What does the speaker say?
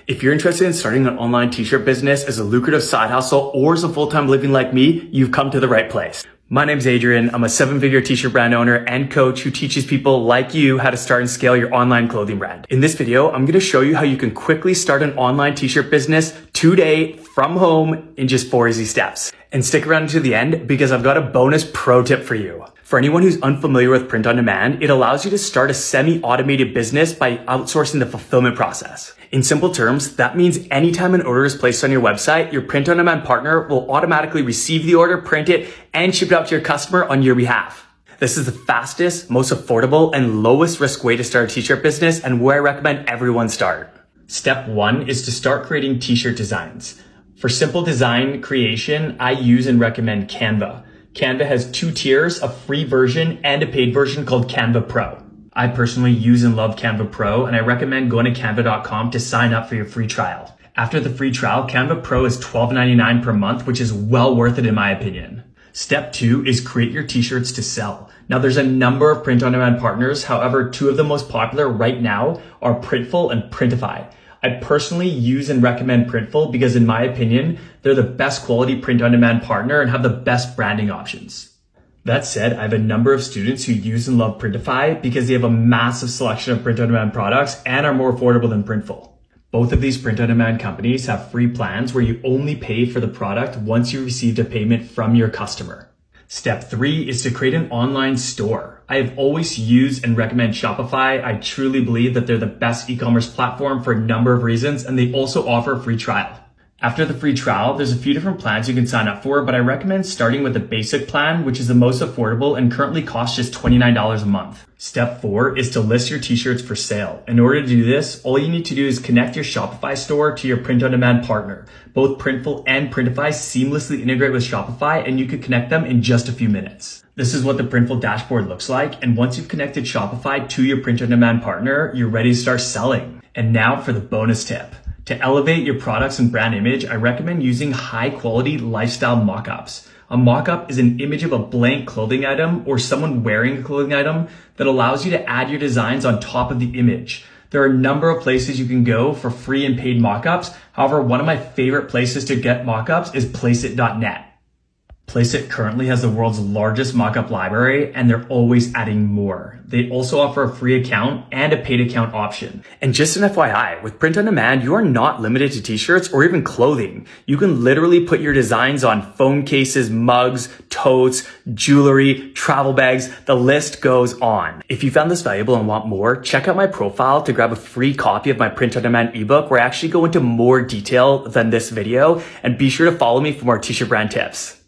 If you're interested in starting an online t-shirt business as a lucrative side hustle or as a full-time living like me, you've come to the right place. My name's Adrian. I'm a 7-figure t-shirt brand owner and coach who teaches people like you how to start and scale your online clothing brand. In this video, I'm going to show you how you can quickly start an online t-shirt business today from home in just 4 easy steps. And stick around to the end because I've got a bonus pro tip for you. For anyone who's unfamiliar with print on demand, it allows you to start a semi-automated business by outsourcing the fulfillment process. In simple terms, that means anytime an order is placed on your website, your print on demand partner will automatically receive the order, print it, and ship it out to your customer on your behalf. This is the fastest, most affordable, and lowest risk way to start a t-shirt business and where I recommend everyone start. Step 1 is to start creating t-shirt designs. For simple design creation, I use and recommend Canva. Canva has 2 tiers, a free version and a paid version called Canva Pro. I personally use and love Canva Pro, and I recommend going to canva.com to sign up for your free trial. After the free trial, Canva Pro is $12.99 per month, which is well worth it in my opinion. Step 2 is create your t-shirts to sell. Now there's a number of print on demand partners. However, 2 of the most popular right now are Printful and Printify. I personally use and recommend Printful because in my opinion, they're the best quality print on demand partner and have the best branding options. That said, I have a number of students who use and love Printify because they have a massive selection of print on demand products and are more affordable than Printful. Both of these print on demand companies have free plans where you only pay for the product once you received a payment from your customer. Step 3 is to create an online store. I have always used and recommend Shopify. I truly believe that they're the best e-commerce platform for a number of reasons, and they also offer a free trial. After the free trial, there's a few different plans you can sign up for, but I recommend starting with the basic plan, which is the most affordable and currently costs just $29 a month. Step 4 is to list your t-shirts for sale. In order to do this, all you need to do is connect your Shopify store to your print-on-demand partner. Both Printful and Printify seamlessly integrate with Shopify, and you can connect them in just a few minutes. This is what the Printful dashboard looks like, and once you've connected Shopify to your print-on-demand partner, you're ready to start selling. And now for the bonus tip. To elevate your products and brand image, I recommend using high-quality lifestyle mock-ups. A mock-up is an image of a blank clothing item or someone wearing a clothing item that allows you to add your designs on top of the image. There are a number of places you can go for free and paid mock-ups. However, one of my favorite places to get mock-ups is placeit.net. Placeit currently has the world's largest mock-up library, and they're always adding more. They also offer a free account and a paid account option. And just an FYI, with print on demand, you are not limited to t-shirts or even clothing. You can literally put your designs on phone cases, mugs, totes, jewelry, travel bags. The list goes on. If you found this valuable and want more, check out my profile to grab a free copy of my print on demand ebook where I actually go into more detail than this video, and be sure to follow me for more t-shirt brand tips.